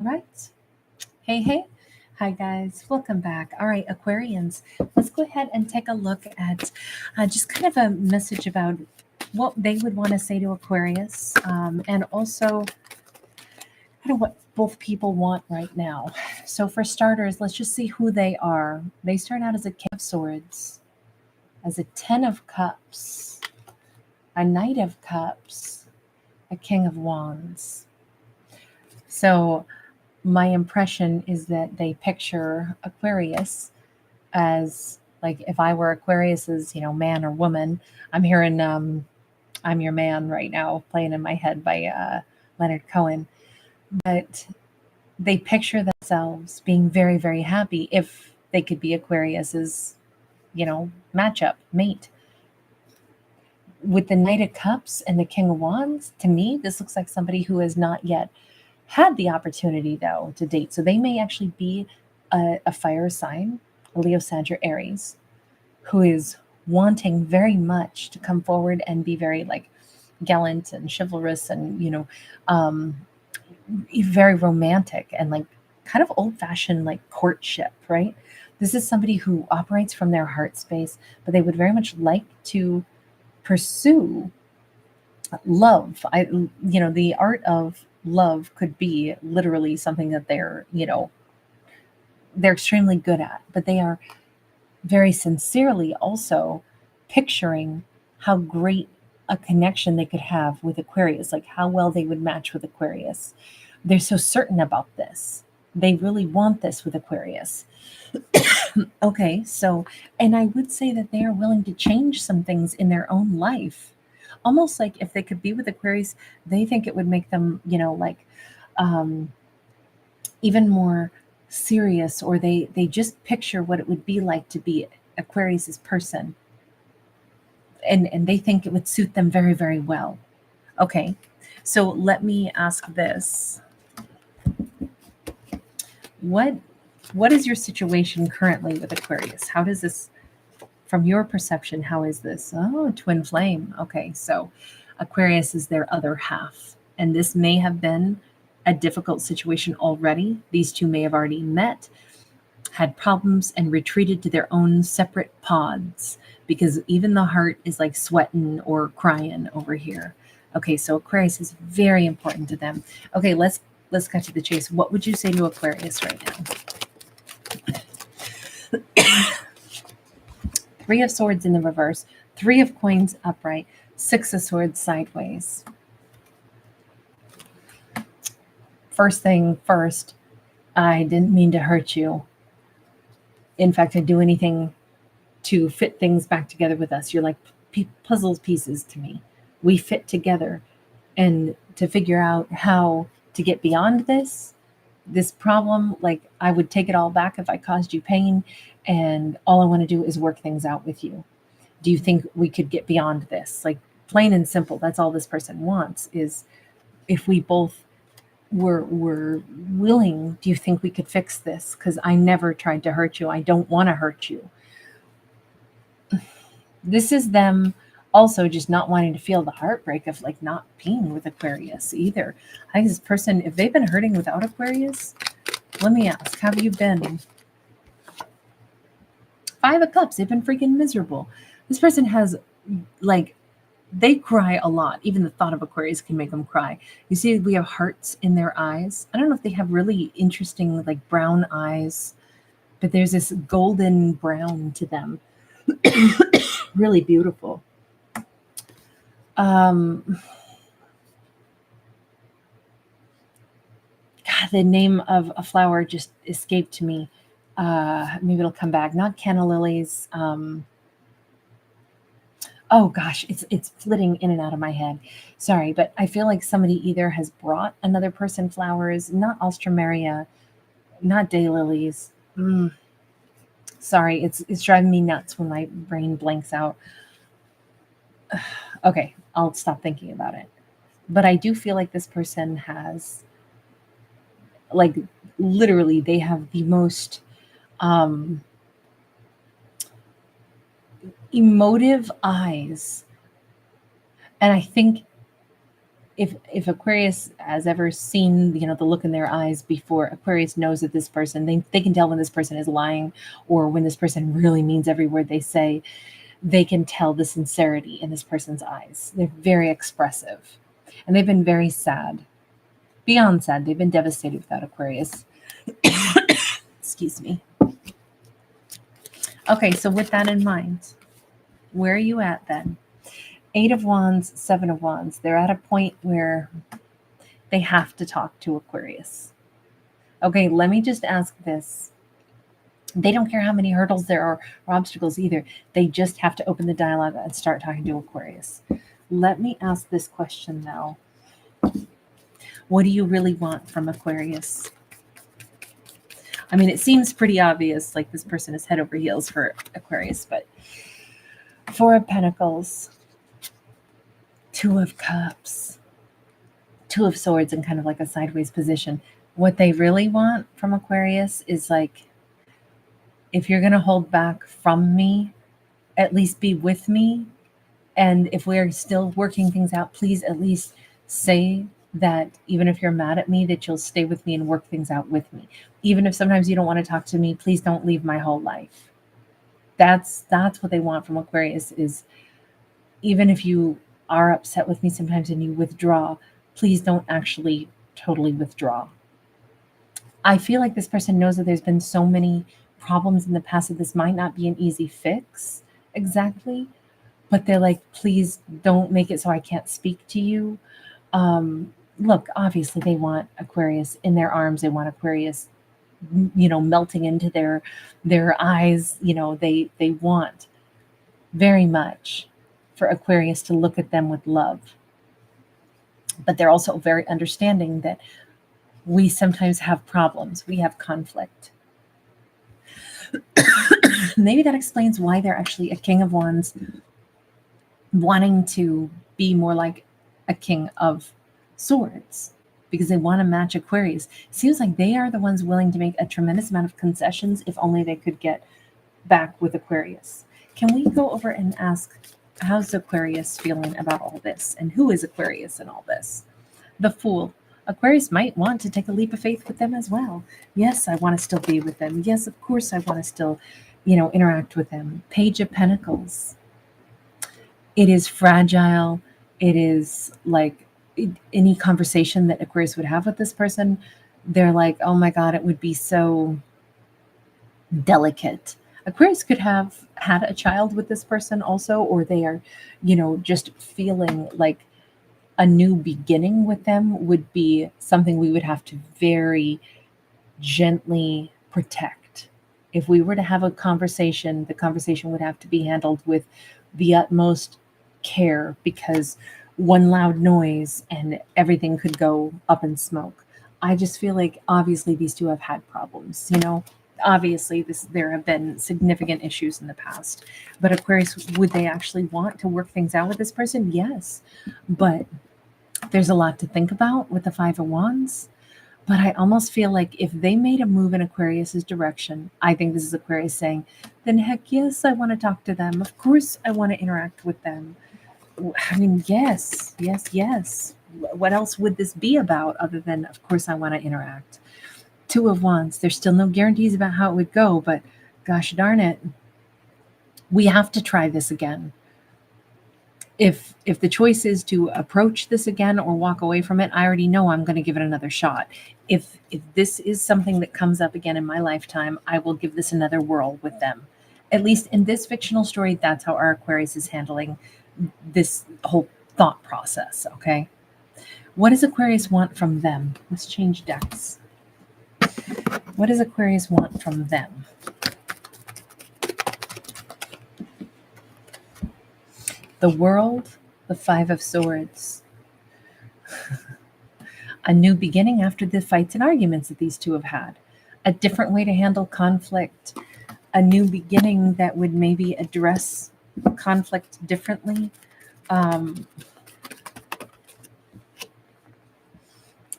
right. Hey, hey. Hi, guys. Welcome back. All right, Aquarians, let's go ahead and take a look at just kind of a message about what they would want to say to Aquarius, and also kind of what both people want right now. So, for starters, let's just see who they are. They start out as a King of Swords, as a Ten of Cups, a Knight of Cups, a King of Wands. So, my impression is that they picture Aquarius as like if I were Aquarius's, man or woman. I'm hearing I'm Your Man right now playing in my head by Leonard Cohen. But they picture themselves being very, very happy if they could be Aquarius's, matchup, mate. With the Knight of Cups and the King of Wands, to me, this looks like somebody who has not yet had the opportunity, though, to date. So they may actually be a fire sign, a Leo, Sag, or Aries, who is wanting very much to come forward and be very like gallant and chivalrous and, very romantic and like kind of old fashioned like courtship, right? This is somebody who operates from their heart space, but they would very much like to pursue love. The art of love could be literally something that they're extremely good at, but they are very sincerely also picturing how great a connection they could have with Aquarius, like how well they would match with Aquarius. They're so certain about this. They really want this with Aquarius. Okay, so, and I would say that they are willing to change some things in their own life. Almost like if they could be with Aquarius, they think it would make them, um, even more serious, or they just picture what it would be like to be Aquarius's person, and they think it would suit them very, very well. Okay, so let me ask this: what is your situation currently with Aquarius? How does this, from your perception, how is this? Oh, twin flame. Okay, so Aquarius is their other half, and this may have been a difficult situation already. These two may have already met, had problems, and retreated to their own separate pods because even the heart is like sweating or crying over here. Okay, so Aquarius is very important to them. Okay, let's cut to the chase. What would you say to Aquarius right now? Three of Swords in the reverse, Three of Coins upright, Six of Swords sideways. First thing first, I didn't mean to hurt you. In fact, I'd do anything to fit things back together with us. You're like puzzle pieces to me. We fit together. And to figure out how to get beyond this problem, like I would take it all back if I caused you pain, and all I want to do is work things out with you. Do you think we could get beyond this? Like plain and simple, that's all this person wants, is if we both were willing, do you think we could fix this? Because I never tried to hurt you. I don't want to hurt you. This is them also just not wanting to feel the heartbreak of like not being with Aquarius either. I think this person, if they've been hurting without Aquarius, let me ask, have you been? Five of Cups, they've been freaking miserable. This person has like, they cry a lot. Even the thought of Aquarius can make them cry. You see, we have hearts in their eyes. I don't know if they have really interesting like brown eyes, but there's this golden brown to them. Really beautiful. God, the name of a flower just escaped me. Maybe it'll come back. Not canna lilies. Oh gosh, it's flitting in and out of my head. Sorry, but I feel like somebody either has brought another person flowers, not alstroemeria, not daylilies. Sorry, it's driving me nuts when my brain blanks out. Okay, I'll stop thinking about it. But I do feel like this person has, like, literally, they have the most emotive eyes. And I think if Aquarius has ever seen, the look in their eyes before, Aquarius knows that this person, they can tell when this person is lying or when this person really means every word they say. They can tell the sincerity in this person's eyes. They're very expressive. And they've been very sad. Beyond sad. They've been devastated without Aquarius. Excuse me. Okay, so with that in mind, where are you at then? 8 of Wands, 7 of Wands. They're at a point where they have to talk to Aquarius. Okay, let me just ask this. They don't care how many hurdles there are or obstacles either. They just have to open the dialogue and start talking to Aquarius. Let me ask this question now. What do you really want from Aquarius? I mean, it seems pretty obvious, like this person is head over heels for Aquarius, but 4 of Pentacles, 2 of Cups, 2 of Swords in kind of like a sideways position. What they really want from Aquarius is like, if you're going to hold back from me, at least be with me. And if we're still working things out, please at least say that even if you're mad at me, that you'll stay with me and work things out with me. Even if sometimes you don't want to talk to me, please don't leave my whole life. That's what they want from Aquarius is, even if you are upset with me sometimes and you withdraw, please don't actually totally withdraw. I feel like this person knows that there's been so many problems in the past that this might not be an easy fix exactly, but they're like, please don't make it so I can't speak to you. Look, obviously they want Aquarius in their arms. They want Aquarius, melting into their eyes. They want very much for Aquarius to look at them with love. But they're also very understanding that we sometimes have problems. We have conflict. Maybe that explains why they're actually a King of Wands wanting to be more like a King of Swords, because they want to match Aquarius. Seems like they are the ones willing to make a tremendous amount of concessions if only they could get back with Aquarius. Can we go over and ask, how's Aquarius feeling about all this? And who is Aquarius in all this? The Fool. Aquarius might want to take a leap of faith with them as well. Yes, I want to still be with them. Yes, of course, I want to still, interact with them. Page of Pentacles. It is fragile. It is like any conversation that Aquarius would have with this person, they're like, oh my God, it would be so delicate. Aquarius could have had a child with this person also, or they are, just feeling like a new beginning with them would be something we would have to very gently protect. If we were to have a conversation, the conversation would have to be handled with the utmost care, because one loud noise and everything could go up in smoke. I just feel like obviously these two have had problems, obviously there have been significant issues in the past, but Aquarius, would they actually want to work things out with this person? Yes, but there's a lot to think about with the 5 of Wands. But I almost feel like if they made a move in Aquarius's direction, I think this is Aquarius saying, then heck yes, I want to talk to them. Of course I want to interact with them. I mean, yes. What else would this be about other than, of course, I want to interact? 2 of Wands. There's still no guarantees about how it would go, but gosh darn it, we have to try this again. If the choice is to approach this again or walk away from it, I already know I'm going to give it another shot. If this is something that comes up again in my lifetime, I will give this another whirl with them. At least in this fictional story, that's how our Aquarius is handling this whole thought process, okay? What does Aquarius want from them? Let's change decks. What does Aquarius want from them? The World, the 5 of Swords. A new beginning after the fights and arguments that these two have had. A different way to handle conflict. A new beginning that would maybe address conflict differently.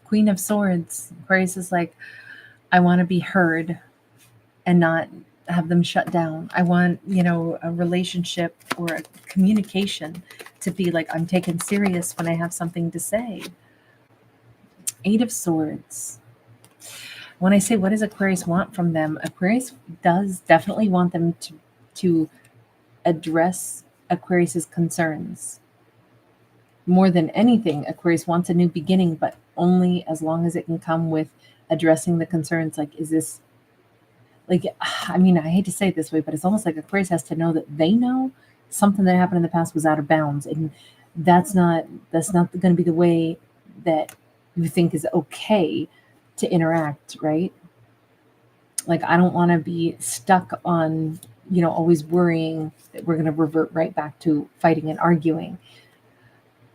Queen of Swords. Aquarius is like, I want to be heard and not have them shut down. I want, a relationship or a communication to be like, I'm taken serious when I have something to say. 8 of Swords. When I say what does Aquarius want from them, Aquarius does definitely want them to address Aquarius's concerns. More than anything, Aquarius wants a new beginning, but only as long as it can come with addressing the concerns. Like, is this, like, I mean, I hate to say it this way, but it's almost like Aquarius has to know that they know something that happened in the past was out of bounds, and that's not going to be the way that you think is okay to interact, right? Like, I don't want to be stuck on, always worrying that we're going to revert right back to fighting and arguing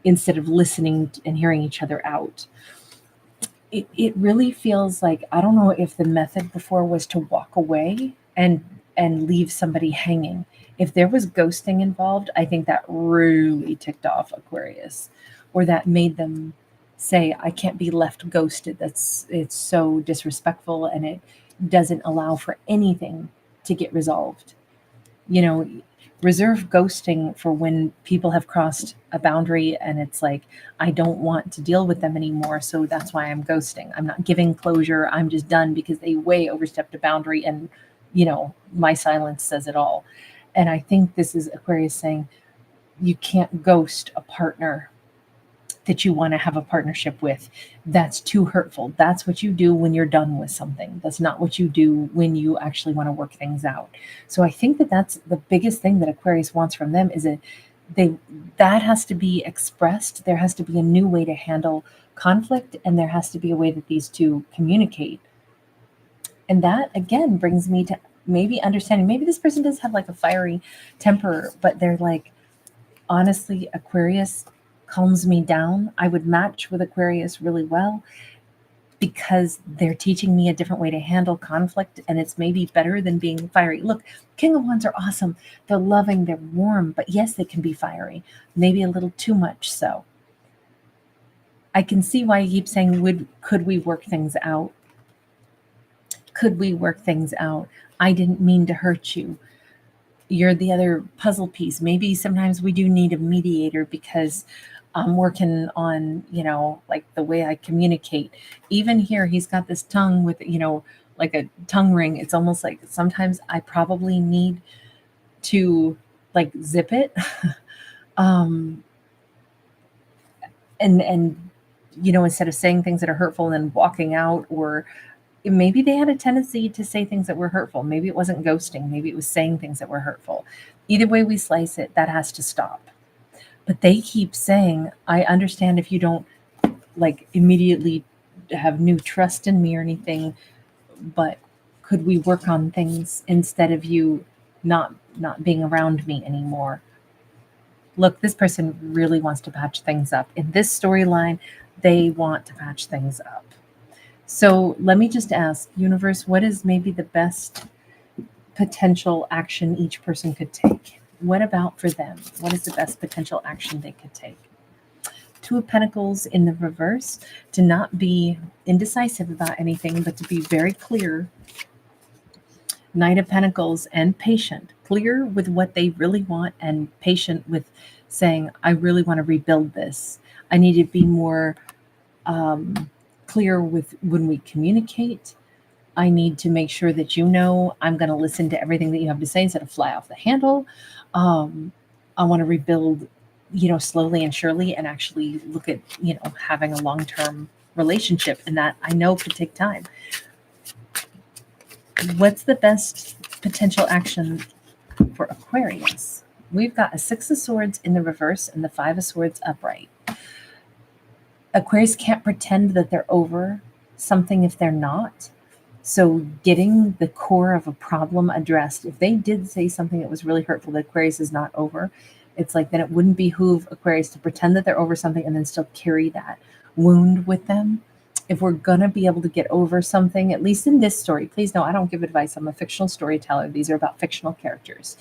instead of listening and hearing each other out. It really feels like, I don't know if the method before was to walk away and leave somebody hanging. If there was ghosting involved, I think that really ticked off Aquarius, or that made them say, I can't be left ghosted. It's so disrespectful, and it doesn't allow for anything to get resolved. Reserve ghosting for when people have crossed a boundary and it's like, I don't want to deal with them anymore, so that's why I'm ghosting. I'm not giving closure. I'm just done because they way overstepped a boundary, and my silence says it all. And I think this is Aquarius saying, you can't ghost a partner that you want to have a partnership with. That's too hurtful. That's what you do when you're done with something. That's not what you do when you actually want to work things out. So I think that that's the biggest thing that Aquarius wants from them, is that has to be expressed. There has to be a new way to handle conflict, and there has to be a way that these two communicate. And that again brings me to maybe understanding, maybe this person does have like a fiery temper, but they're like, honestly, Aquarius calms me down. I would match with Aquarius really well because they're teaching me a different way to handle conflict, and it's maybe better than being fiery. Look, King of Wands are awesome. They're loving, they're warm, but yes, they can be fiery, maybe a little too much so. I can see why you keep saying, could we work things out? Could we work things out? I didn't mean to hurt you. You're the other puzzle piece. Maybe sometimes we do need a mediator because I'm working on, like the way I communicate. Even here, he's got this tongue with, like a tongue ring. It's almost like sometimes I probably need to like zip it. And instead of saying things that are hurtful and then walking out, or maybe they had a tendency to say things that were hurtful. Maybe it wasn't ghosting. Maybe it was saying things that were hurtful. Either way we slice it, that has to stop. But they keep saying, I understand if you don't like immediately have new trust in me or anything, but could we work on things instead of you not being around me anymore? Look, this person really wants to patch things up. In this storyline, they want to patch things up. So let me just ask, universe, what is maybe the best potential action each person could take? What about for them? What is the best potential action they could take? 2 of Pentacles in the reverse, to not be indecisive about anything, but to be very clear. Knight of Pentacles and patient, clear with what they really want and patient with saying, I really want to rebuild this. I need to be more clear with when we communicate. I need to make sure that I'm going to listen to everything that you have to say instead of fly off the handle. I want to rebuild, slowly and surely, and actually look at, having a long-term relationship, and that I know could take time. What's the best potential action for Aquarius? We've got a 6 of Swords in the reverse and the 5 of Swords upright. Aquarius can't pretend that they're over something if they're not. So getting the core of a problem addressed, if they did say something that was really hurtful that Aquarius is not over, it's like, then it wouldn't behoove Aquarius to pretend that they're over something and then still carry that wound with them. If we're going to be able to get over something, at least in this story, please know I don't give advice. I'm a fictional storyteller. These are about fictional characters.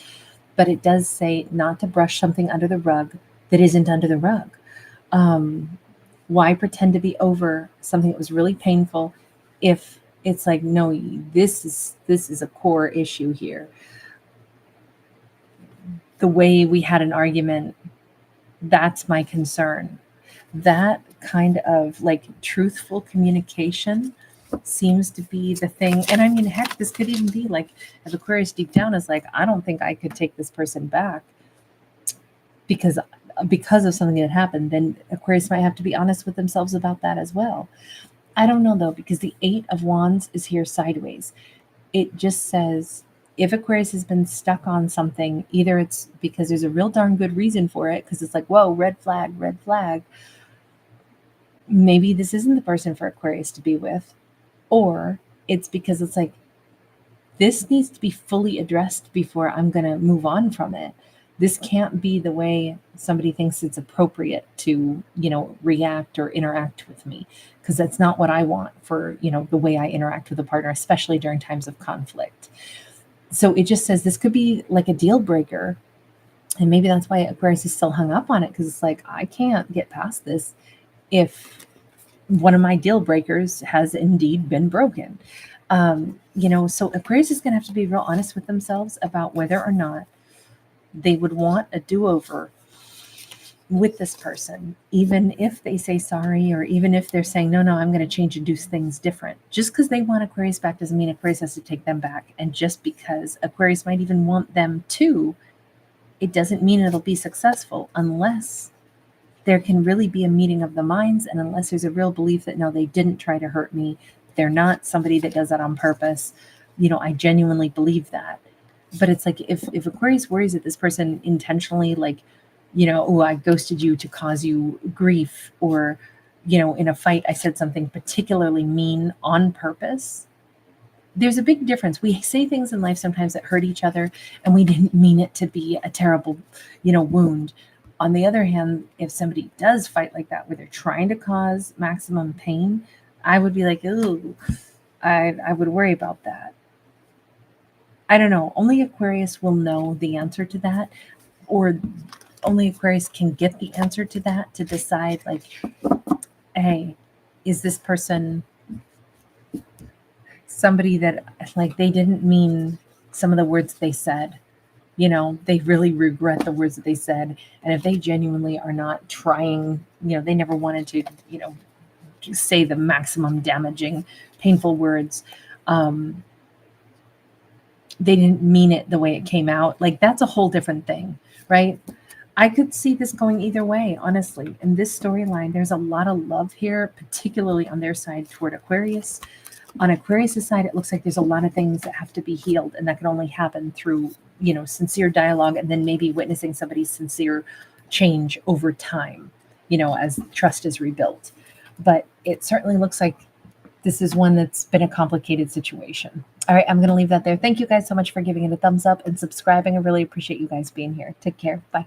But it does say not to brush something under the rug that isn't under the rug. Why pretend to be over something that was really painful if it's like, no, this is a core issue here. The way we had an argument That's my concern. That kind of like truthful communication seems to be the thing. And I mean, heck, this could even be like if Aquarius deep down is like, I don't think I could take this person back because of something that happened, then Aquarius might have to be honest with themselves about that as well. I don't know though, because the 8 of Wands is here sideways. It just says if Aquarius has been stuck on something, either it's because there's a real darn good reason for it, because it's like, whoa, red flag, red flag. Maybe this isn't the person for Aquarius to be with, or it's because it's like, this needs to be fully addressed before I'm going to move on from it. This can't be the way somebody thinks it's appropriate to, react or interact with me, because that's not what I want for, the way I interact with a partner, especially during times of conflict. So it just says this could be like a deal breaker. And maybe that's why Aquarius is still hung up on it, because it's like, I can't get past this if one of my deal breakers has indeed been broken. So Aquarius is going to have to be real honest with themselves about whether or not they would want a do-over with this person, even if they say sorry, or even if they're saying, no, I'm going to change and do things different. Just because they want Aquarius back doesn't mean Aquarius has to take them back. And just because Aquarius might even want them to, it doesn't mean it'll be successful unless there can really be a meeting of the minds, and unless there's a real belief that, no, they didn't try to hurt me. They're not somebody that does that on purpose. I genuinely believe that. But it's like, if Aquarius worries that this person intentionally, like, oh, I ghosted you to cause you grief, or, in a fight, I said something particularly mean on purpose. There's a big difference. We say things in life sometimes that hurt each other, and we didn't mean it to be a terrible, wound. On the other hand, if somebody does fight like that, where they're trying to cause maximum pain, I would be like, ooh, I would worry about that. I don't know. Only Aquarius will know the answer to that, or only Aquarius can get the answer to that, to decide, like, hey, is this person somebody that, like, they didn't mean some of the words they said? They really regret the words that they said. And if they genuinely are not trying, they never wanted to, say the maximum damaging, painful words. They didn't mean it the way it came out. Like, that's a whole different thing, right? I could see this going either way, honestly. In this storyline, there's a lot of love here, particularly on their side toward Aquarius. On Aquarius' side, it looks like there's a lot of things that have to be healed, and that can only happen through, sincere dialogue, and then maybe witnessing somebody's sincere change over time, as trust is rebuilt. But it certainly looks like this is one that's been a complicated situation. All right, I'm going to leave that there. Thank you guys so much for giving it a thumbs up and subscribing. I really appreciate you guys being here. Take care. Bye.